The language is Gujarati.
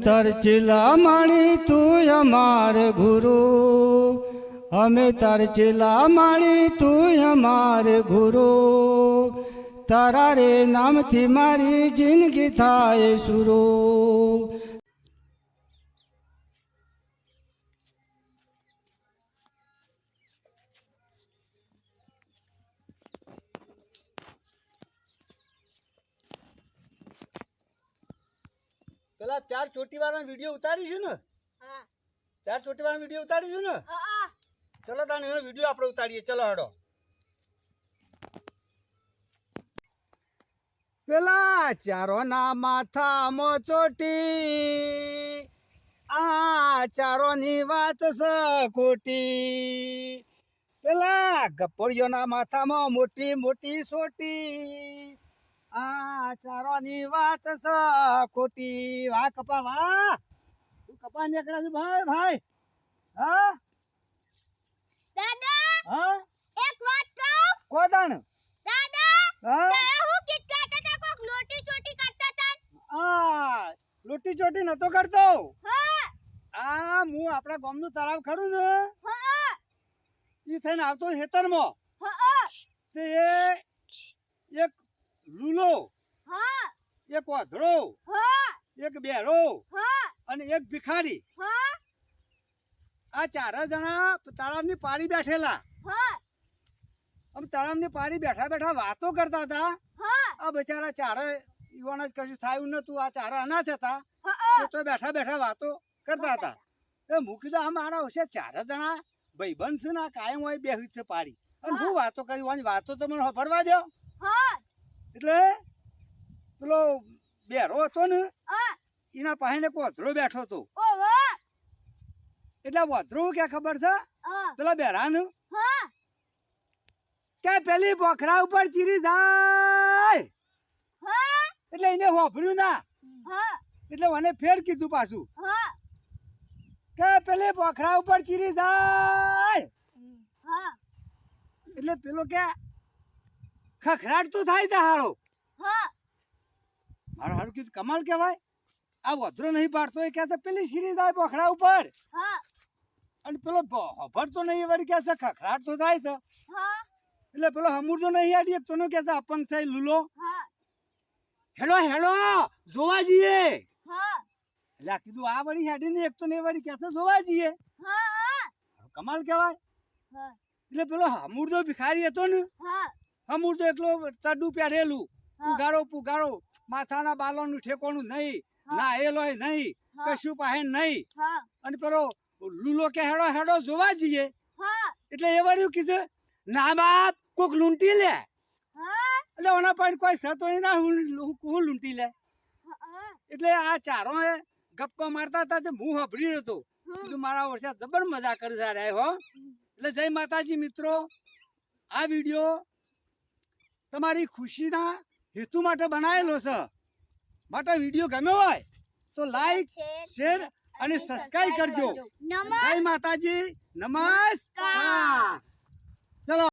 તાર ચેલા માણી તું અમાર ગુરુ, અમે તાર ચેલા માણી તું અમાર ગુરુ, તારા રે નામથી મારી જિંદગી થાય સુરો. પેલા 4 ચોટી વાળા વિડીયો ઉતારીશું ને? હા, 4 ચોટી વાળા વિડીયો ઉતારીશું ને? હા. ચલો તાણે એનો વિડીયો આપણે ઉતારીએ. ચલો હડો. પેલા ચારોના માથામાં ચોટી, આ ચારોની વાત ખોટી. પેલા ગપોડીઓના માથામાં મોટી મોટી સોટી, આ ચારોની વાત ખોટી. વાહ કપા વાહ, તું કપા નીકળ્યા છે ભાઈ ભાઈ. હા દાદા, હા એક વાત કહું? કોદણ દાદા, હા તે હું કીટ કરતા હતા, કોક લોટી ચોટી કરતા હતા. આ લોટી ચોટી નતો કરતો. હા આ હું આપણા ગામનું તળાવ ખરું ને, હા ઈ થઈને આવતો ખેતરમાં. હા તે એક લૂલો, હા એક વાધડો, હા એક બેરો હા અને એક ભિખારી, હા આ 4 જણા તળાવની પાળી બેઠેલા. હા આમ તળાવની પાળી બેઠા બેઠા વાતો કરતા હતા. હા આ બચારા 4 યુવાન જ કશું થયું નતું. આ 4 અનાથ હતા, હા તે તો બેઠા બેઠા વાતો કરતા હતા. એ મૂકી દો, આ મારા હશે 4 જણા ભાઈબંધ છે ને, આ કાયમ હોય બેહી છે પાડી, અને હું વાતો કરી વાની વાતો તો મને ફરવા દો. હા એટલે પેલો બેરો હતો ને, હા એના પાસે કોથળો બેઠો હતો. ઓ વાહ. એટલે વધરું કે ખબર છે હા પેલા બેરાનું હા કે પેલી બોખરા ઉપર ચીરી જાય. હા એટલે એને હોભળ્યું ના, હા એટલે મને ફેર કીધું પાછું હા કે પેલી બોખરા ઉપર ચીરી જાય. હા એટલે પેલો કે ખખડાટ તો થાય છે હારો. હા મારો હારું કીધું કમાલ કહેવાય. આ વધરો નહીં પાડતો એ કે પેલી સીરી જાય બોખરા ઉપર, હા અને પેલો હોભળતો નહીં વળી કે છે ખખડાટ તો થાય છે. હા એટલે પેલો હમુરતો નહીં આડી એક તો કે છે અપંગ છે લૂલો. હા હેલો હેલો જોવા જઈએ. હા એટલે આ કીધું આ વળી હેડીને એક તો નહીં વળી કે છે જોવા જઈએ. હા કમાલ કહેવાય. હા એટલે પેલો હમુરતો ભિખારી હતો ને, હા હમુરતો એકલો ચડ્ડું પહેરેલું, પુગારો પુગારો, માથાના બાલોનું ઠેકોણું નહીં, નાહેલોય નહીં, કશું પહેન નહીં. હા અને પેલો લૂલો કે હેડો હેડો જોવા જઈએ. હા એટલે એ વાર્યું કીધું ના બાપ કોક લૂંટી લે. હા એટલે ઓના પણ કોઈ સતો ના હું લૂંટી લે. એટલે આ 4 ગપ્પા મારતા હતા તે હું હભરી હતો. કીધું મારા વર્ષે જબર મજા કરી જાય હો. એટલે જય માતાજી મિત્રો, આ વિડીયો તમારી ખુશીના હેતુ માટે બનાવેલો છે. માટે વિડીયો ગમ્યો હોય તો લાઈક શેર અને સબસ્ક્રાઇબ કરજો. જય માતાજી, નમસ્કાર. ચલો.